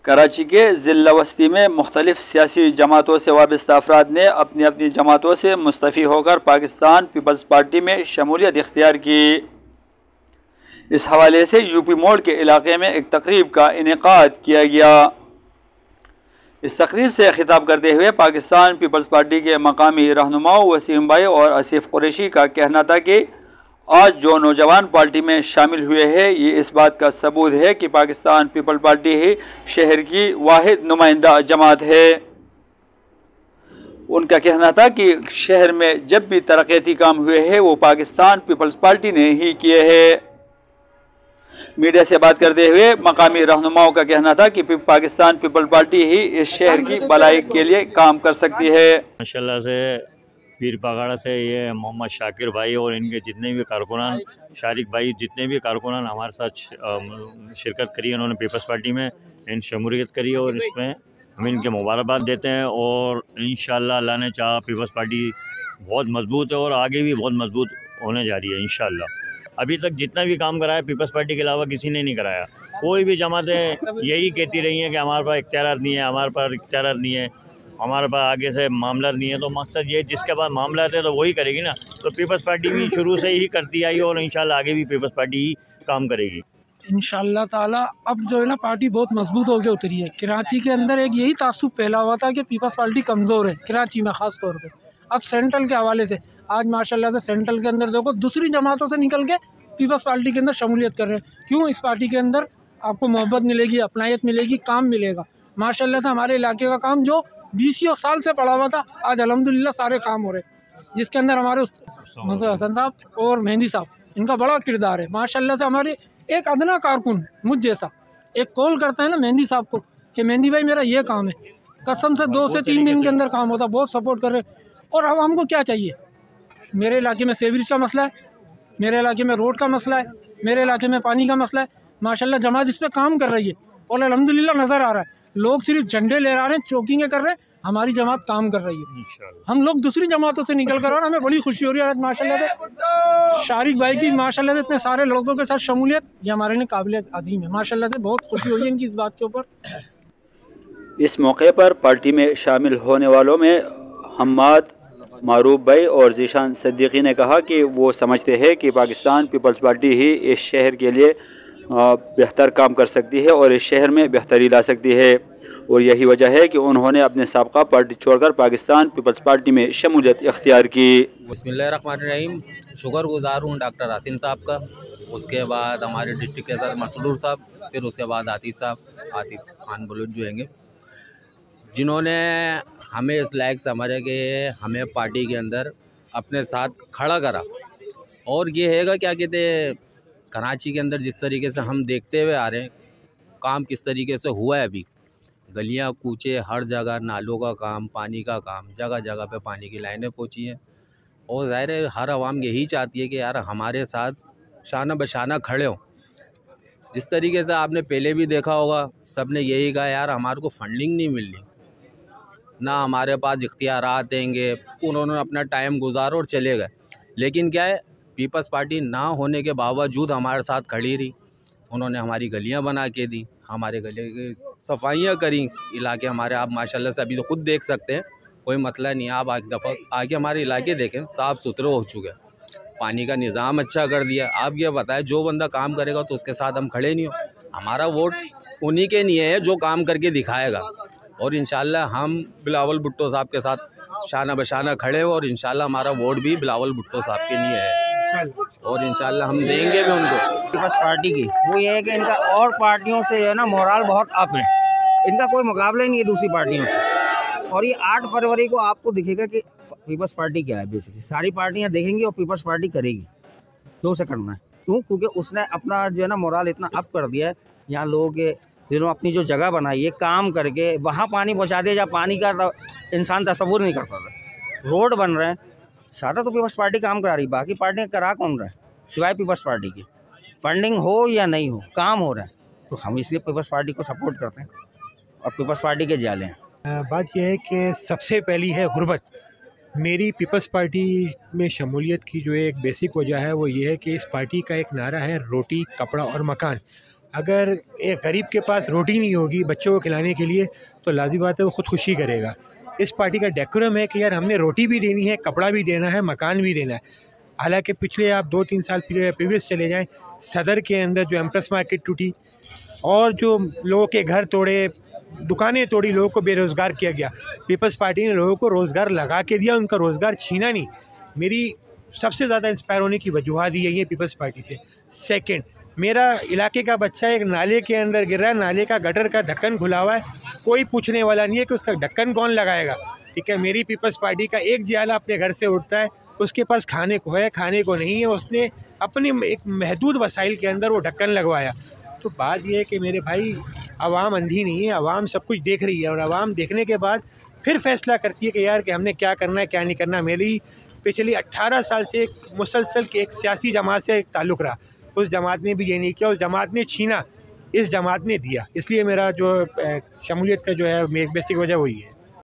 कराची के ज़िला वस्ती में मुख्तलिफ सियासी जमातों से वाबस्ता अफराद ने अपनी अपनी जमातों से मुस्तफ़ी होकर पाकिस्तान पीपल्स पार्टी में शमूलियत इख्तियार की। इस हवाले से यूपी मोड़ के इलाके में एक तकरीब का इनेकाद किया गया। इस तकरीब से खिताब करते हुए पाकिस्तान पीपल्स पार्टी के मकामी रहनुमाओं वसीम भाई और आसिफ कुरैशी का कहना था कि आज जो नौजवान पार्टी में शामिल हुए हैं, ये इस बात का सबूत है कि पाकिस्तान पीपल पार्टी ही शहर की वाहिद नुमाइंदा जमात है। उनका कहना था कि शहर में जब भी तरक्याती काम हुए हैं वो पाकिस्तान पीपल्स पार्टी ने ही किए हैं। मीडिया से बात करते हुए मकामी रहनुमाओं का कहना था कि पाकिस्तान पीपल पार्टी ही इस शहर की भलाई के लिए काम कर सकती है। माशाल्लाह से पीर पगाड़ा से ये मोहम्मद शाकिर भाई और इनके जितने भी कारकुनान, शारिक भाई, जितने भी कारकुनान हमारे साथ शिरकत करी है, उन्होंने पीपल्स पार्टी में इन शमूलियत करी और इसमें हम इनके मुबारकबाद देते हैं। और इंशाअल्लाह अल्लाह ने चाहा पीपल्स पार्टी बहुत मजबूत है और आगे भी बहुत मजबूत होने जा रही है इंशाअल्लाह। अभी तक जितना भी काम कराया पीपल्स पार्टी के अलावा किसी ने नहीं कराया। कोई भी जमातें यही कहती रही हैं कि हमारे पास इख्तियार नहीं है, हमारे पास इख्तियार नहीं है, हमारे पास आगे से मामला नहीं है। तो मकसद ये जिसके पास मामला है तो वही करेगी ना। तो पीपल्स पार्टी भी शुरू से ही करती आई और इंशाल्लाह आगे भी पीपल्स पार्टी ही काम करेगी इंशाल्लाह ताला। अब जो है ना पार्टी बहुत मजबूत होकर उतरी है। कराची के अंदर एक यही तासुब फैला हुआ था कि पीपल्स पार्टी कमज़ोर है, कराची में ख़ास तौर पे। अब सेंट्रल के हवाले से आज माशाल्लाह से सेंट्रल के अंदर देखो दूसरी जमातों से निकल के पीपल्स पार्टी के अंदर शमूलियत कर रहे हैं। क्यों? इस पार्टी के अंदर आपको मोहब्बत मिलेगी, अपनायत मिलेगी, काम मिलेगा। माशाल्लाह से हमारे इलाके का काम जो 20 साल से पड़ा हुआ था, आज अल्हम्दुलिल्लाह सारे काम हो रहे हैं, जिसके अंदर हमारे हसन साहब और मेहंदी साहब, इनका बड़ा किरदार है। माशाल्लाह से हमारे एक अदना कारकुन मुझ जैसा एक कॉल करता है ना मेहंदी साहब को कि मेहंदी भाई मेरा ये काम है, कसम से 2 से 3 दिन के अंदर काम होता, बहुत सपोर्ट कर रहे हैं। और अब हमको क्या चाहिए? मेरे इलाके में सीवरेज का मसला है, मेरे इलाके में रोड का मसला है, मेरे इलाके में पानी का मसला है। माशाल्लाह जमात इस पर काम कर रही है और अल्हम्दुलिल्लाह नज़र आ रहा है। लोग सिर्फ झंडे ले रहे हैं, चौकिंगें कर रहे हैं, हमारी जमात काम कर रही है। हम लोग दूसरी जमातों से निकल कर और हमें बड़ी खुशी हो रही है आज माशाल्लाह से। शारिक भाई की माशाल्लाह से इतने सारे लोगों के साथ शमूलियत, ये हमारे लिए काबिलियत अजीम है। माशाल्लाह से बहुत खुशी हुई है इनकी इस बात के ऊपर। इस मौके पर पार्टी में शामिल होने वालों में हम्माद मारूफ भाई और जीशान सिद्दीकी ने कहा कि वो समझते हैं कि पाकिस्तान पीपल्स पार्टी ही इस शहर के लिए बेहतर काम कर सकती है और इस शहर में बेहतरी ला सकती है, और यही वजह है कि उन्होंने अपने साबका पार्टी छोड़कर पाकिस्तान पीपल्स पार्टी में शमूलियत इख्तियार की। बिस्मिल्लाहिर्रहमानिर्रहीम। शुक्रगुजार हूँ डॉक्टर आसिम साहब का, उसके बाद हमारे डिस्ट्रिक्ट के सदर मसरूर साहब, फिर उसके बाद आतिफ साहब, आतिफ खान बुलुद जो हैंगे, जिन्होंने हमें इस लायक समझा कि हमें पार्टी के अंदर अपने साथ खड़ा करा। और ये हैगा क्या कहते हैं, कराची के अंदर जिस तरीके से हम देखते हुए आ रहे हैं काम किस तरीके से हुआ है, अभी गलियां कूचे हर जगह, नालों का काम, पानी का काम, जगह जगह पे पानी की लाइनें पहुंची हैं। और ज़ाहिर है हर आवाम यही चाहती है कि यार हमारे साथ शाना बशाना खड़े हों। जिस तरीके से आपने पहले भी देखा होगा, सब ने यही कहा यार हमारे को फंडिंग नहीं मिल रही, ना हमारे पास इख्तियारात देंगे। उन्होंने अपना टाइम गुजारा और चले गए। लेकिन क्या है, पीपल्स पार्टी ना होने के बावजूद हमारे साथ खड़ी रही। उन्होंने हमारी गलियां बना के दी, हमारे गले की सफाइयाँ करी, इलाके हमारे आप माशाल्लाह से अभी तो खुद देख सकते हैं, कोई मसला नहीं। आप एक दफ़ा आके हमारे इलाके देखें, साफ़ सुथरे हो चुके हैं, पानी का निज़ाम अच्छा कर दिया। आप ये बताएं, जो बंदा काम करेगा तो उसके साथ हम खड़े नहीं हो। हमारा वोट उन्हीं के लिए है जो काम करके दिखाएगा। और इंशाल्लाह हम बिलावल भुट्टो साहब के साथ शाना बशाना खड़े हो और इंशाल्लाह हमारा वोट भी बिलावल भुट्टो साहब के लिए है और इंशाल्लाह हम देंगे भी उनको। पीपल्स पार्टी की वो ये है कि इनका और पार्टियों से जो है ना मोरल बहुत अप है, इनका कोई मुकाबला ही नहीं है दूसरी पार्टियों से। और ये 8 फरवरी को आपको दिखेगा कि पीपल्स पार्टी क्या है। बेसिकली सारी पार्टियाँ देखेंगी और पीपल्स पार्टी करेगी जो उसे करना है। क्यों? क्योंकि उसने अपना जो है ना मोरल इतना अप कर दिया है, यहाँ लोगों के दिलों अपनी जो जगह बनाई है, काम करके वहाँ पानी पहुँचा दिया जहाँ पानी का इंसान तस्वुर नहीं करता था। रोड बन रहे हैं, सारा तो पीपल्स पार्टी काम करा रही, बाकी पार्टियाँ करा कौन रहा है सिवाय पीपल्स पार्टी की। फंडिंग हो या नहीं हो, काम हो रहा है, तो हम इसलिए पीपल्स पार्टी को सपोर्ट करते हैं और पीपल्स पार्टी के जाले हैं। बात यह है कि सबसे पहली है गुर्बत। मेरी पीपल्स पार्टी में शमूलियत की जो एक बेसिक वजह है वो ये है कि इस पार्टी का एक नारा है रोटी कपड़ा और मकान। अगर एक गरीब के पास रोटी नहीं होगी बच्चों को खिलाने के लिए तो लाज़मी बात है वो ख़ुदकुशी करेगा। इस पार्टी का डेकोरम है कि यार हमने रोटी भी देनी है, कपड़ा भी देना है, मकान भी देना है। हालांकि पिछले आप 2-3 साल प्रीवियस चले जाएं, सदर के अंदर जो एम्प्रेस मार्केट टूटी और जो लोगों के घर तोड़े, दुकानें तोड़ी, लोगों को बेरोज़गार किया गया, पीपल्स पार्टी ने लोगों को रोज़गार लगा के दिया, उनका रोज़गार छीना नहीं। मेरी सबसे ज़्यादा इंस्पायर होने की वजूहत यही है पीपल्स पार्टी से। सेकंड, मेरा इलाके का बच्चा एक नाले के अंदर गिर रहा है, नाले का गटर का ढक्कन खुला हुआ है, कोई पूछने वाला नहीं है कि उसका ढक्कन कौन लगाएगा। ठीक है, मेरी पीपल्स पार्टी का एक जियाला अपने घर से उठता है, उसके पास खाने को है, खाने को नहीं है, उसने अपने एक महदूद वसाइल के अंदर वो ढक्कन लगवाया। तो बात ये है कि मेरे भाई, आवाम अंधी नहीं है, आवाम सब कुछ देख रही है और आवाम देखने के बाद फिर फैसला करती है कि यार कि हमने क्या करना है क्या नहीं करना। मेरी पिछली 18 साल से एक मुसलसल के एक सियासी जमात से एक ताल्लुक़ रहा, उस जमात ने भी ये नहीं किया, उस जमात ने छीना, इस जमात ने दिया। इसलिए मेरा जो शमूलियत का जो है बेसिक वजह वही है।